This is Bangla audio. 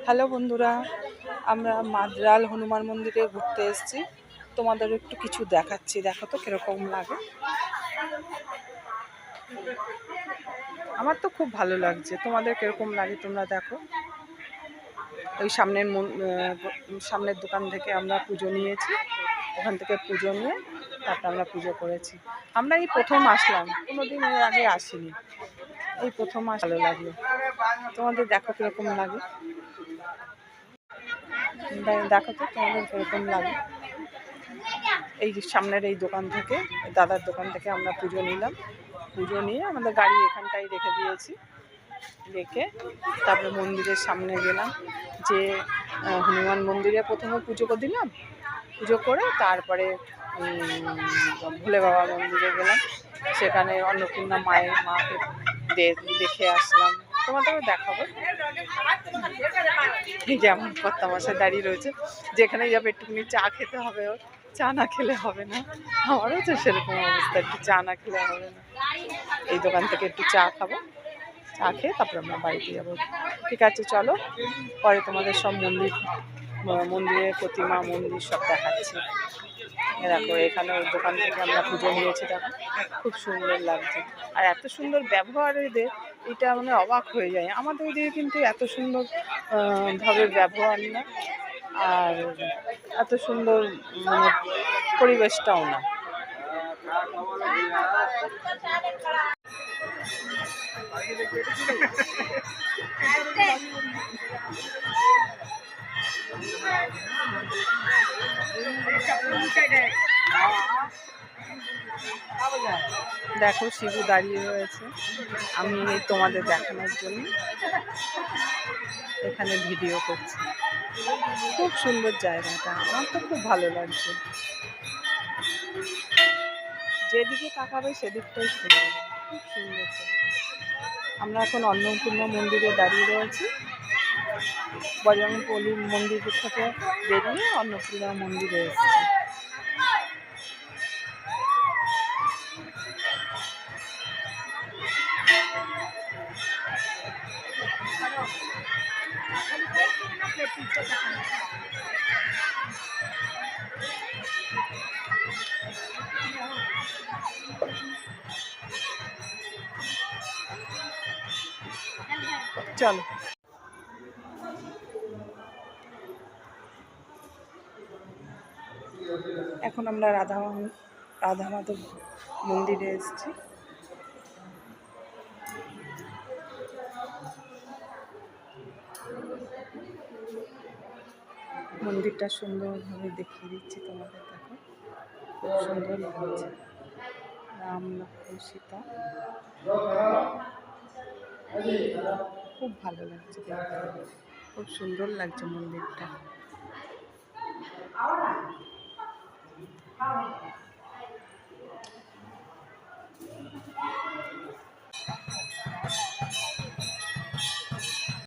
হ্যালো বন্ধুরা, আমরা মাদ্রাল হনুমান মন্দিরে ঘুরতে এসেছি। তোমাদের একটু কিছু দেখাচ্ছি, দেখো তো কিরকম লাগে। আমার তো খুব ভালো লাগছে, তোমাদের কিরকম লাগে তোমরা দেখো। ওই সামনের দোকান থেকে আমরা পুজো নিয়েছি, ওখান থেকে পুজো নিয়ে তারপর আমরা পুজো করেছি। আমরা এই প্রথম আসলাম, কোনোদিন এর আগে আসিনি, এই প্রথম ভালো লাগলো। তোমাদের দেখো কিরকম লাগে, দেখো তো তোমাদের কিরকম লাগে। এই সামনের এই দোকান থেকে, দাদার দোকান থেকে আমরা পুজো নিলাম। পুজো নিয়ে আমাদের গাড়ি এখানটাই রেখে দিয়েছি, রেখে তারপরে মন্দিরের সামনে গেলাম। যে হনুমান মন্দিরে প্রথমে পুজো করে দিলাম, পুজো করে তারপরে ভোলে বাবা মন্দিরে গেলাম। সেখানে অন্নপূর্ণা মাকে দেখে আসলাম, তোমাদেরও দেখাবো। এই যে আমার কর্তা মশাই দাঁড়িয়ে রয়েছে, যেখানে যাবে একটুখানি চা খেতে হবে, ওর চা না খেলে হবে না। আমারও তো সেরকম অবস্থা, একটু চা না খেলে হবে না। এই দোকান থেকে একটু চা খাবো, চা খেয়ে তারপর আমরা বাড়িতে যাবো। ঠিক আছে, চলো পরে তোমাদের সব মন্দিরের প্রতিমা, মন্দির সব দেখাচ্ছি। দেখো এখানে ওই দোকান থেকে আমরা পুজো নিয়েছি, দেখো খুব সুন্দর লাগছে। আর এত সুন্দর ব্যবহার এদের, এটা মানে অবাক হয়ে যায়। আমাদের ওইদিকে কিন্তু এত সুন্দর ভাবে ব্যবহার না, আর এত সুন্দর মানে পরিবেশটাও না। দেখো শিবু দাঁড়িয়ে রয়েছে, আমি তোমাদের দেখানোর জন্য এখানে ভিডিও করছি। খুব সুন্দর জায়গাটা, আমার তো খুব ভালো লাগছে। যেদিকে তাকাবে সেদিকটাই সুন্দর, খুব সুন্দর জায়গা। আমরা এখন অন্নপূর্ণা মন্দিরে দাঁড়িয়ে রয়েছি। বজরংবলী মন্দির থেকে বেরিয়ে অন্নপূর্ণা মন্দিরে এসেছি। চলো এখন আমরা রাধা মাধব মন্দিরে এসেছি। মন্দিরটা সুন্দরভাবে দেখিয়ে দিচ্ছি তোমাদের, দেখো খুব সুন্দর লাগছে। রাম লক্ষ্মণ সীতা, খুব ভালো লাগছে দেখতে, খুব সুন্দর লাগছে মন্দিরটা।